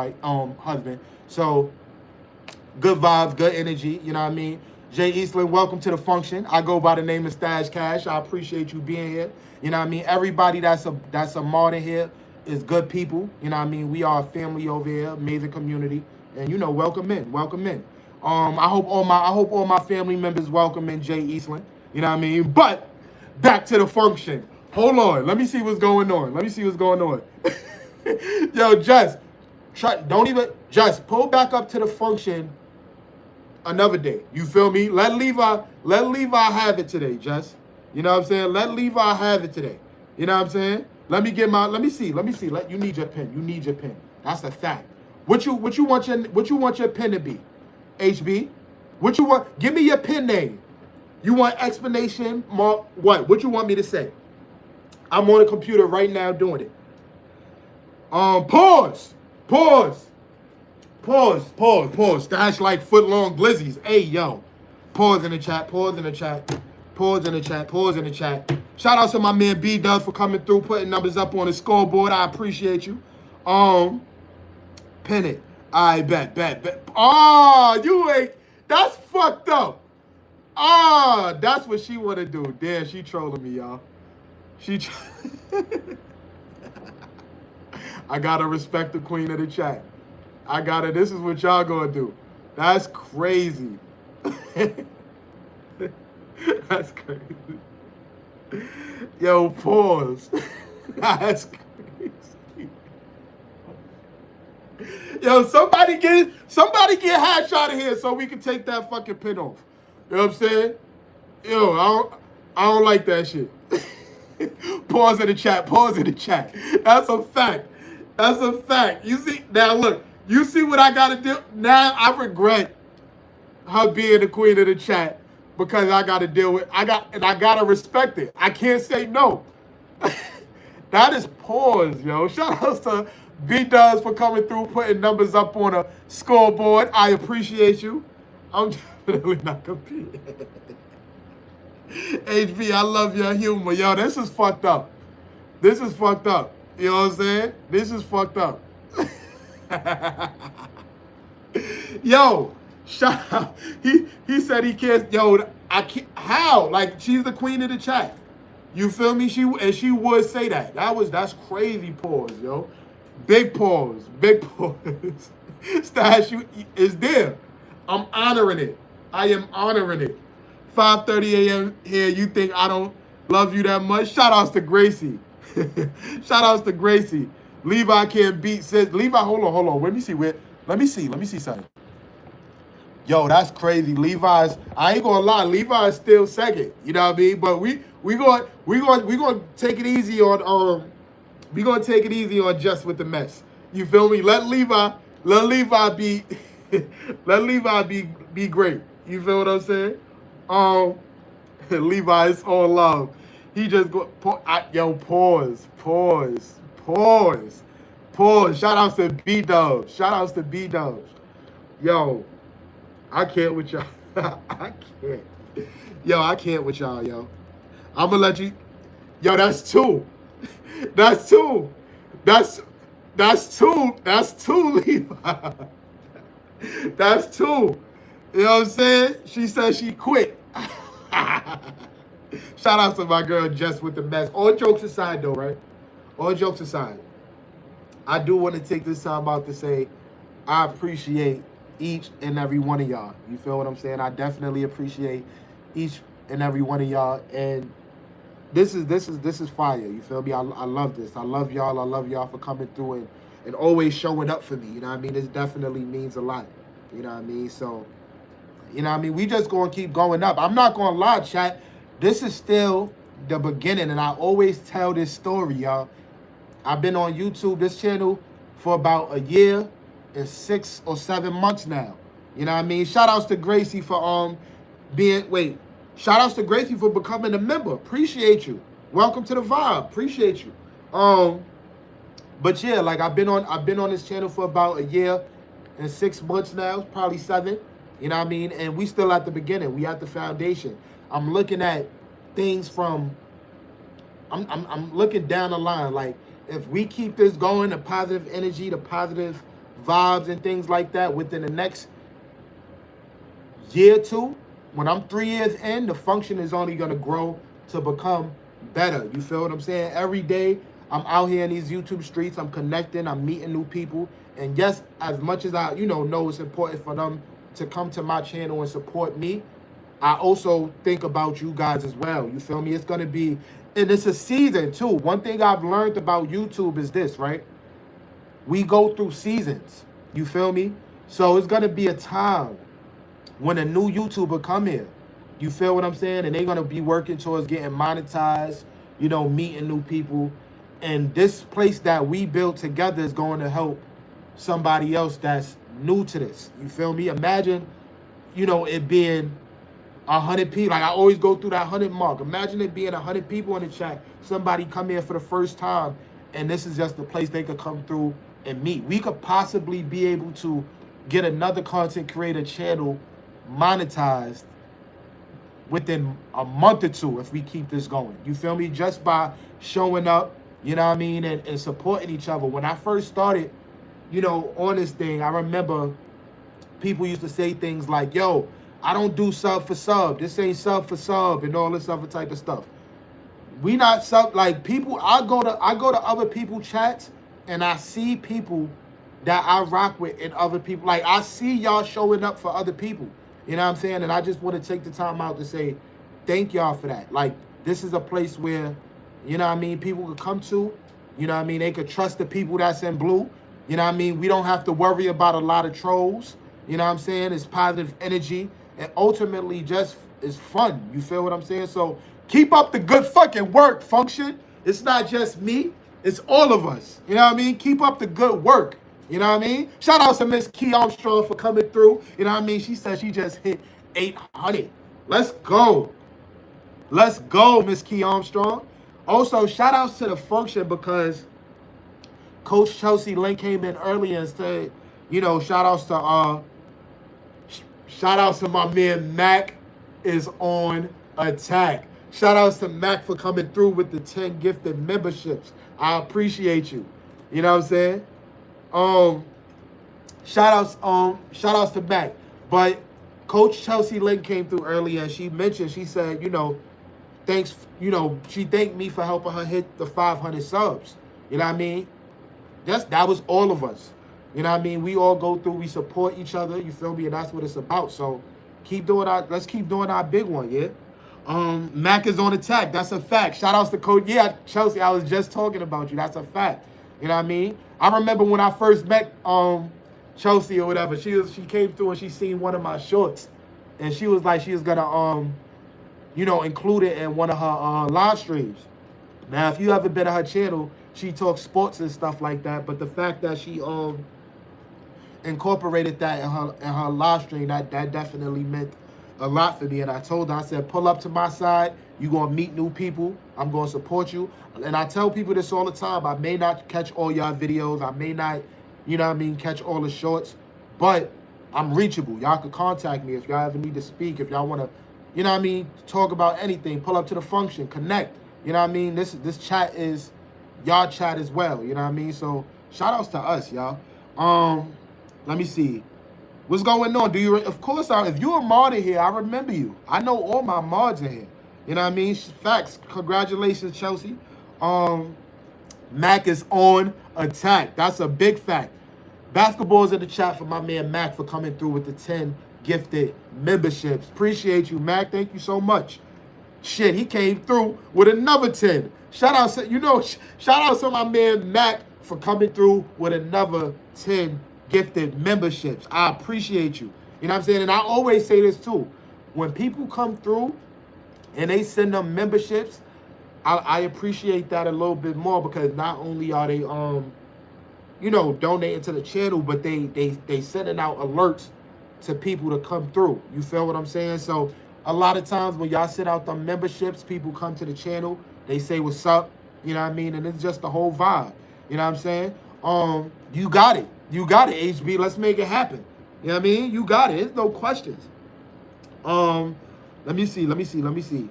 husband. So Good vibes, good energy. You know what I mean? Jay Eastland, welcome to the function. I go by the name of Stash Cash. I appreciate you being here. You know what I mean? Everybody that's a modern here is good people. You know what I mean? We are a family over here, amazing community. And you know, welcome in, welcome in. I hope all my family members welcome in Jay Eastland. You know what I mean? But back to the function. Hold on. Let me see what's going on. Yo, just pull back up to the function another day. You feel me? Let Levi have it today, Jess. You know what I'm saying? Let Levi have it today. You know what I'm saying? Let me see. You need your pen. That's a fact. What you want your pen to be? HB? What you want? Give me your pen name. You want explanation mark what? What you want me to say? I'm on the computer right now doing it. Pause. Stash like foot long glizzies. Hey, yo. Pause in the chat. Shout out to my man B Dubs for coming through, putting numbers up on the scoreboard. I appreciate you. Pin it. I bet. Oh, you ain't. That's fucked up. Ah, that's what she want to do. Damn, she trolling me, y'all. I gotta respect the queen of the chat. This is what y'all gonna do. That's crazy. That's crazy. Yo, pause. That's crazy. Yo, somebody get Hatch out of here so we can take that fucking pin off. You know what I'm saying? Yo, I don't like that shit. Pause in the chat. That's a fact. You see, now look, you see what I gotta do? Now I regret her being the queen of the chat because I gotta deal with, I gotta respect it. I can't say no. That is pause, yo. Shout out to B Dubs for coming through, putting numbers up on a scoreboard. I appreciate you. I'm definitely not competing. HB, I love your humor. Yo, this is fucked up. You know what I'm saying? This is fucked up. Yo, shout out. He said he can't. Yo, I can't. How? Like, she's the queen of the chat. You feel me? She would say that. That's crazy pause, yo. Big pause. Stash is there. I'm honoring it. I am honoring it. 5:30 a.m. here. You think I don't love you that much? Shout outs to Gracie. Levi can't beat. Says Levi. Hold on. Let me see something. Yo, that's crazy. Levi's. I ain't gonna lie. Levi's still second. You know what I mean? But we gonna take it easy on we gonna take it easy on Just with the Mess. You feel me? Let Levi be let Levi be great. You feel what I'm saying? Levi is all love. He just go yo, pause. Shout outs to B Dubs. Yo, I can't with y'all. I can't. Yo, I can't with y'all, yo. I'm gonna let you. Yo, that's two. That's two, Levi. That's two. You know what I'm saying? She said she quit. Shout out to my girl Just with the Mess. All jokes aside, though, right? All jokes aside, I do want to take this time out to say I appreciate each and every one of y'all. You feel what I'm saying? I definitely appreciate each and every one of y'all. And this is fire. You feel me? I love this. I love y'all. I love y'all for coming through and always showing up for me. You know what I mean? This definitely means a lot. You know what I mean? So, you know what I mean? We just going to keep going up. I'm not going to lie, chat. This is still the beginning, and I always tell this story, y'all. I've been on YouTube, this channel, for about a year and 6 or 7 months now. You know what I mean? Shout outs to Gracie for shout outs to Gracie for becoming a member. Appreciate you. Welcome to the vibe. Appreciate you. But yeah, like I've been on this channel for about a year and 6 months now, probably 7. You know what I mean? And we still at the beginning. We at the foundation. I'm looking at things from I'm looking down the line. Like, if we keep this going, the positive energy, the positive vibes and things like that, within the next year 2, when I'm 3 years in, the function is only going to grow to become better. You feel what I'm saying? Every day I'm out here in these YouTube streets, I'm connecting, I'm meeting new people. And yes, as much as I, know it's important for them to come to my channel and support me, I also think about you guys as well. You feel me? It's going to be, and it's a season too. One thing I've learned about YouTube is this, right? We go through seasons. You feel me? So it's going to be a time when a new YouTuber come here. You feel what I'm saying? And they're going to be working towards getting monetized, meeting new people. And this place that we built together is going to help somebody else that's new to this. You feel me? Imagine, it being 100 people. Like I always go through that 100 mark. Imagine it being 100 people in the chat. Somebody come here for the first time, and this is just the place they could come through and meet. We could possibly be able to get another content creator channel monetized within a month or two if we keep this going. You feel me? Just by showing up, and supporting each other. When I first started, on this thing, I remember people used to say things like, yo, I don't do sub for sub. This ain't sub for sub and all this other type of stuff. We not sub, like people, I go to other people chats and I see people that I rock with and other people. Like I see y'all showing up for other people. You know what I'm saying? And I just want to take the time out to say thank y'all for that. Like this is a place where, people could come to, they could trust the people that's in blue. We don't have to worry about a lot of trolls. You know what I'm saying? It's positive energy and ultimately just is fun. You feel what I'm saying? So keep up the good fucking work, function. It's not just me. It's all of us. You know what I mean? Keep up the good work. You know what I mean? Shout out to Miss Key Armstrong for coming through. You know what I mean? She said she just hit 800. Let's go. Let's go, Miss Key Armstrong. Also, shout outs to the function because Coach Chelsea Lynn came in early and said, shout outs to my man Mac is on attack. Shout outs to Mac for coming through with the 10 gifted memberships. I appreciate you. You know what I'm saying? Shout outs to Mac. But Coach Chelsea Lynn came through early and she mentioned, she said, thanks, she thanked me for helping her hit the 500 subs. You know what I mean? That was all of us. You know what I mean? We all go through, we support each other, you feel me? And that's what it's about. So let's keep doing our big one, yeah? Mac is on attack. That's a fact. Shout outs to Coach. Yeah, Chelsea, I was just talking about you. That's a fact. You know what I mean? I remember when I first met Chelsea or whatever, she came through and she seen one of my shorts. And she was like, she was gonna include it in one of her live streams. Now, if you ever been on her channel, she talks sports and stuff like that. But the fact that she incorporated that in her live stream, that definitely meant a lot for me. And I told her, I said, pull up to my side. You're going to meet new people. I'm going to support you. And I tell people this all the time. I may not catch all y'all videos. I may not, catch all the shorts. But I'm reachable. Y'all can contact me if y'all ever need to speak. If y'all want to, talk about anything. Pull up to the function. Connect. You know what I mean? This chat is y'all chat as well. You know what I mean? So shout outs to us, y'all. Let me see. What's going on? Of course, if you're a mod in here, I remember you. I know all my mods in here. You know what I mean? Facts. Congratulations, Chelsea. Mac is on attack. That's a big fact. Basketball's in the chat for my man Mac for coming through with the 10 gifted memberships. Appreciate you, Mac. Thank you so much. Shit, he came through with another 10. Shout out to my man Mac for coming through with another 10 gifted memberships. I appreciate you. You know what I'm saying? And I always say this too. When people come through and they send them memberships, I appreciate that a little bit more because not only are they donating to the channel, but they sending out alerts to people to come through. You feel what I'm saying? So a lot of times when y'all send out the memberships, people come to the channel, they say what's up, you know what I mean? And it's just the whole vibe. You know what I'm saying? You got it. You got it, HB. Let's make it happen. You know what I mean? You got it. There's no questions. Let me see.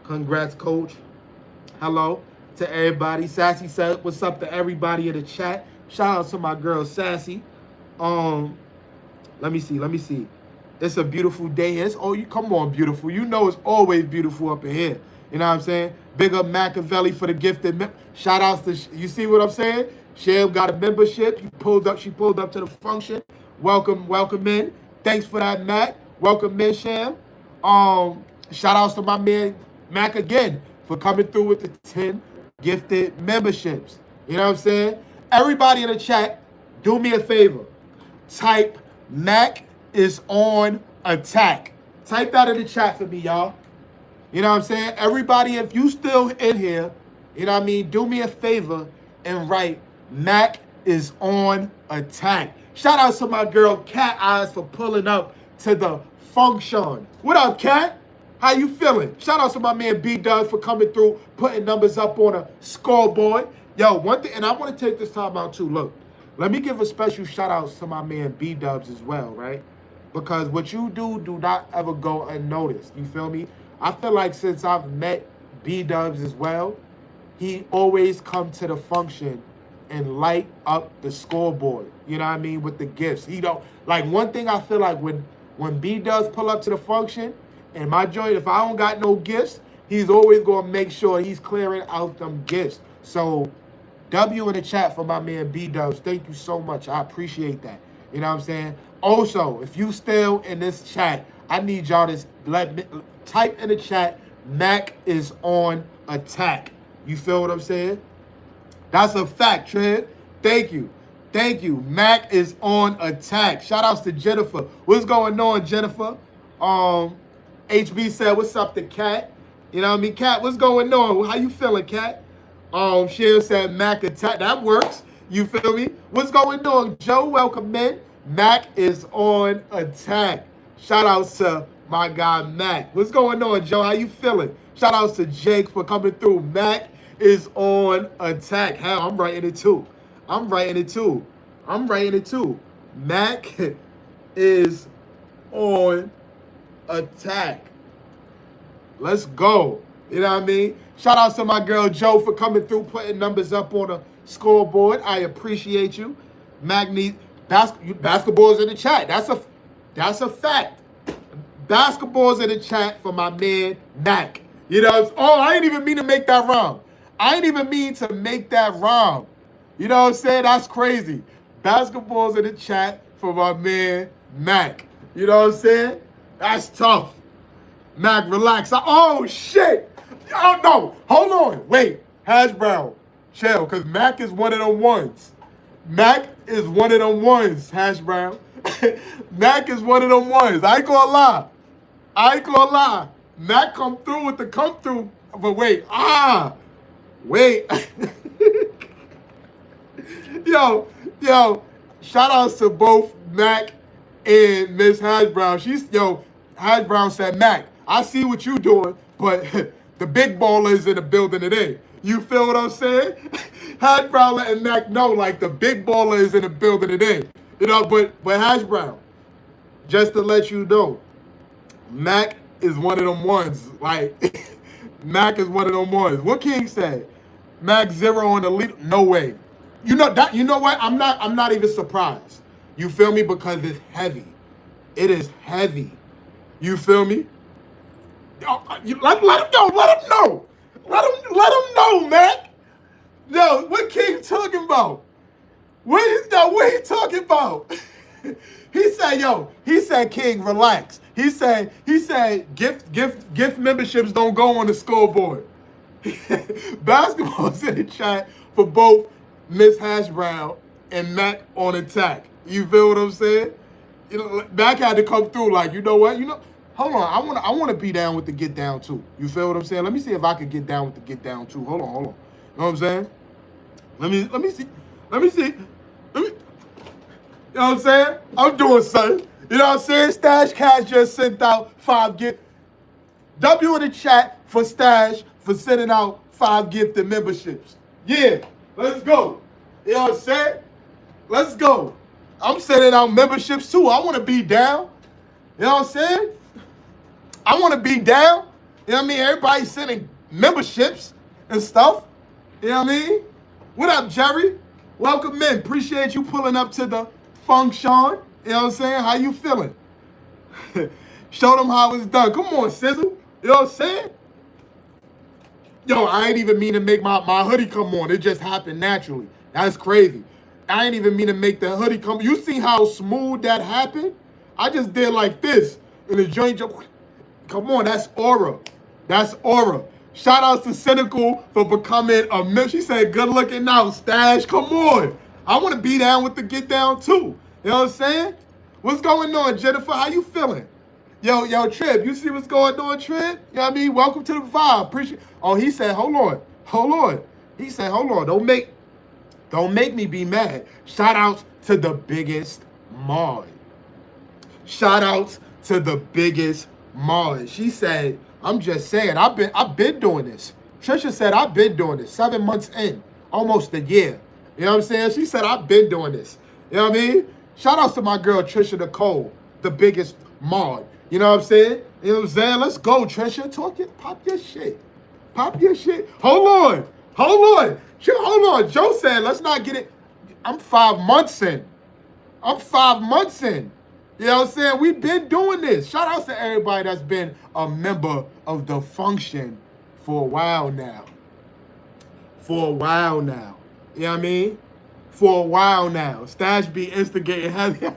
Congrats, coach. Hello to everybody. Sassy said what's up to everybody in the chat. Shout out to my girl Sassy. Let me see. It's a beautiful day. Come on, beautiful. You know it's always beautiful up in here. You know what I'm saying? Big up Machiavelli for the gifted. Shout outs to, you see what I'm saying? Sham got a membership. She pulled up to the function. Welcome in. Thanks for that, Mac. Welcome in, Sham. Shout outs to my man Mac again for coming through with the 10 gifted memberships. You know what I'm saying? Everybody in the chat, do me a favor. Type Mac is on attack. Type that in the chat for me, y'all. You know what I'm saying? Everybody, if you still in here, you know what I mean, do me a favor and write Mac is on attack. Shout out to my girl Cat Eyes for pulling up to the function. What up, Cat? How you feeling? Shout out to my man B-Dubs for coming through, putting numbers up on a scoreboard. Yo, one thing, and I want to take this time out too. Look, let me give a special shout out to my man B-Dubs as well, right? Because what you do not ever go unnoticed. You feel me? I feel like since I've met B-Dubs as well, he always come to the function and light up the scoreboard. You know what I mean? With the gifts. He don't, like, one thing I feel like when B-Dubs pull up to the function, and my joint, if I don't got no gifts, he's always going to make sure he's clearing out them gifts. So, W in the chat for my man B-Dubs. Thank you so much. I appreciate that. You know what I'm saying? Also, if you still in this chat, I need y'all to type in the chat, Mac is on attack. You feel what I'm saying? That's a fact, Trent. Thank you. Thank you. Mac is on attack. Shout outs to Jennifer. What's going on, Jennifer? HB said, what's up to Cat? You know what I mean? Cat, what's going on? How you feeling, Cat? Sheila said Mac attack. That works. You feel me? What's going on? Joe, welcome in. Mac is on attack. Shout outs to my guy, Mac. What's going on, Joe? How you feeling? Shout outs to Jake for coming through. Mac is on attack. Hell, I'm writing it too. Mac is on attack. Let's go. You know what I mean? Shout out to my girl Joe for coming through, putting numbers up on the scoreboard. I appreciate you. Basketball's in the chat. That's a fact. Basketball's in the chat for my man Mac. You know, I ain't even mean to make that rhyme. You know what I'm saying? That's crazy. Basketball's in the chat for my man Mac. You know what I'm saying? That's tough. Mac, relax. Oh, shit. Oh, no. Hold on. Wait. Hash Brown. Chill, because Mac is one of them ones. Hash Brown. Mac is one of them ones. I ain't gonna lie. Mac come through with the come through. But wait. Wait. Yo. Shout outs to both Mac and Miss Hash Brown. Hash Brown said, Mac, I see what you doing, but the big baller is in the building today. You feel what I'm saying? Hash Brown letting Mac know, like, the big baller is in the building today. You know, but Hash Brown, just to let you know, Mac is one of them ones. Like, Mac is one of them ones. What King said? Mac 0 on the lead. No way. You know what? I'm not even surprised. You feel me? Because it's heavy. It is heavy. You feel me? Let him know. Let him know, Mac. Yo, what King talking about? What he talking about? He said, King, relax. He said, gift memberships don't go on the scoreboard. Basketball's in the chat for both Miss Hash Brown and Mac on attack. You feel what I'm saying? You know, Mac had to come through like, you know what? Hold on. I want to be down with the get down too. You feel what I'm saying? Let me see if I can get down with the get down too. Hold on. You know what I'm saying? Let me see. You know what I'm saying? I'm doing something. You know what I'm saying? Stash Cash just sent out 5 gift. W in the chat for Stash for sending out 5 gifted memberships. Yeah, let's go. You know what I'm saying? Let's go. I'm sending out memberships too. I want to be down. You know what I'm saying? I want to be down. You know what I mean? Everybody's sending memberships and stuff. You know what I mean? What up, Jerry? Welcome in. Appreciate you pulling up to the function. You know what I'm saying? How you feeling? Show them how it's done. Come on, Sizzle. You know what I'm saying? Yo, I ain't even mean to make my hoodie come on. It just happened naturally. That's crazy. I ain't even mean to make the hoodie come. You see how smooth that happened? I just did like this. And the joint, come on, that's aura. That's aura. Shout out to Cynical for becoming a member. She said, good looking out, Stash. Come on. I want to be down with the get down too. You know what I'm saying? What's going on, Jennifer? How you feeling? Yo, Trip, you see what's going on, Trip? You know what I mean? Welcome to the vibe. Appreciate. Oh, he said, hold on. He said, hold on. Don't make me be mad. Shout outs to the biggest mod. Shout outs to the biggest mod. She said, I'm just saying, I've been doing this. Trisha said, I've been doing this 7 months in, almost a year. You know what I'm saying? She said, I've been doing this. You know what I mean? Shout outs to my girl, Trisha Nicole, the biggest mod. You know what I'm saying? You know what I'm saying? Let's go, Trisha. Pop your shit. Pop your shit. Hold on. Joe said, let's not get it. I'm 5 months in. You know what I'm saying? We've been doing this. Shout out to everybody that's been a member of the function for a while now. You know what I mean? For a while now. Stash be instigating heavy.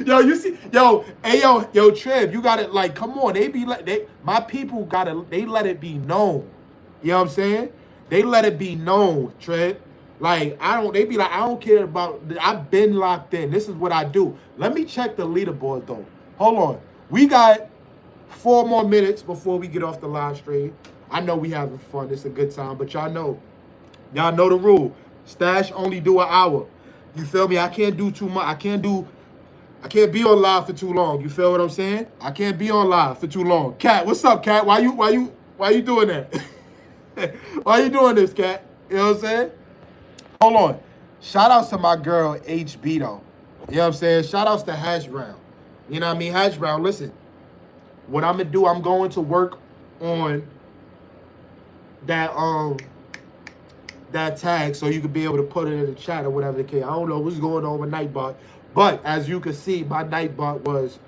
Yo, you see, yo, Trev, you got it. Like, come on, my people they let it be known. You know what I'm saying? They let it be known, Trev. Like, they be like, I don't care about, I've been locked in. This is what I do. Let me check the leaderboard though. Hold on. We got 4 more minutes before we get off the live stream. I know we having fun. It's a good time, but y'all know the rule. Stash only do an hour. You feel me? I can't do too much. I can't be on live for too long. You feel what I'm saying? I can't be on live for too long. Cat, what's up, Cat? Why you doing that? Why you doing this, Cat? You know what I'm saying? Hold on. Shout outs to my girl HB though. You know what I'm saying? Shout outs to Hash Brown. You know what I mean? Hash Brown, listen. What I'm gonna do, I'm going to work on that tag so you can be able to put it in the chat or whatever the case. I don't know what's going on with Nightbot. But as you can see, my Nightbot was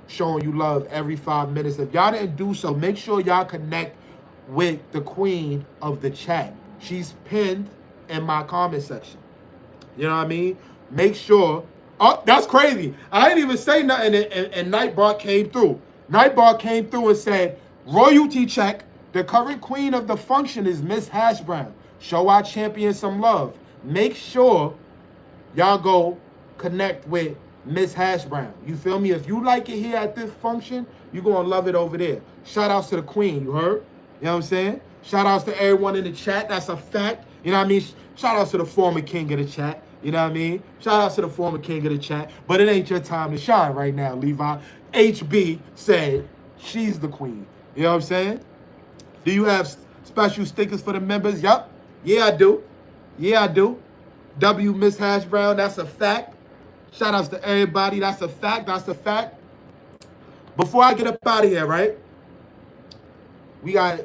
showing you love every 5 minutes. If y'all didn't do so, make sure y'all connect with the queen of the chat. She's pinned in my comment section. You know what I mean? Make sure. Oh, that's crazy. I didn't even say nothing and Nightbot came through. Nightbot came through and said, royalty check. The current queen of the function is Miss Hash Brown. Show our champion some love. Make sure y'all go connect with Miss Hash Brown. You feel me? If you like it here at this function, you're going to love it over there. Shout outs to the queen, you heard? You know what I'm saying? Shout outs to everyone in the chat. That's a fact. You know what I mean? Shout outs to the former king of the chat. You know what I mean? Shout outs to the former king of the chat. But it ain't your time to shine right now, Levi. HB said she's the queen. You know what I'm saying? Do you have special stickers for the members? Yup. Yeah, I do. W Miss Hash Brown, that's a fact. Shout outs to everybody. That's a fact. Before I get up out of here, right? We got,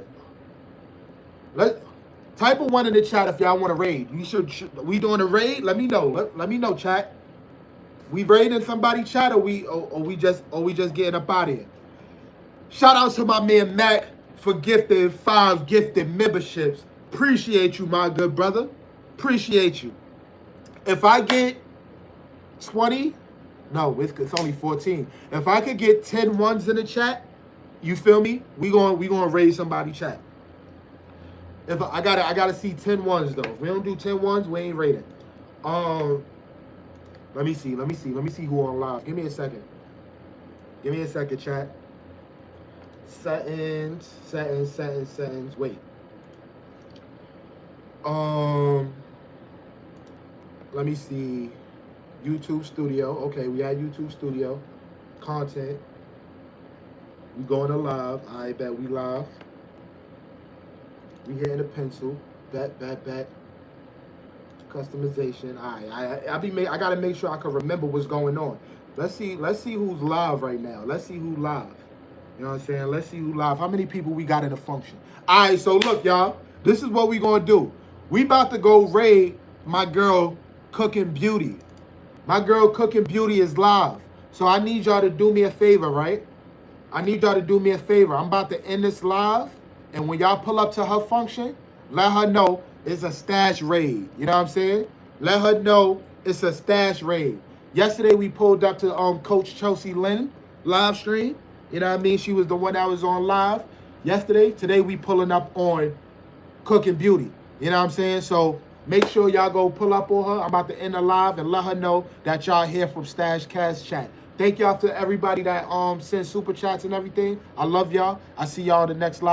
type of 1 in the chat if y'all want to raid. We doing a raid? Let me know. Let me know, chat. We raiding somebody, chat, or we just getting up out of here. Shout outs to my man Mac for gifting 5 gifted memberships. Appreciate you, my good brother. Appreciate you. If I get 20, no, it's only 14. If I could get 10 ones in the chat, you feel me? We gonna raise somebody chat. If I gotta see 10 ones though. If we don't do 10 ones, we ain't raiding. Let me see who on live. Give me a second, chat. Settings. Wait. Let me see. YouTube Studio. Okay, we had YouTube Studio. Content. We going to live. I bet we live. We hitting the pencil. Bet. Customization. I gotta make sure I can remember what's going on. Let's see who's live right now. Let's see who's live. You know what I'm saying? Let's see who's live. How many people we got in the function? All right, so look, y'all. This is what we gonna do. We about to go raid my girl Cooking Beauty. My girl Cooking Beauty is live. So I need y'all to do me a favor, right? I need y'all to do me a favor. I'm about to end this live, and when y'all pull up to her function, let her know it's a stash raid. You know what I'm saying? Let her know it's a stash raid. Yesterday we pulled up to Coach Chelsea Lynn live stream. You know what I mean? She was the one that was on live yesterday. Today we pulling up on Cooking Beauty. You know what I'm saying? So make sure y'all go pull up on her. I'm about to end the live and let her know that y'all hear from Stash Cash Chat. Thank y'all to everybody that sends super chats and everything. I love y'all. I see y'all in the next live.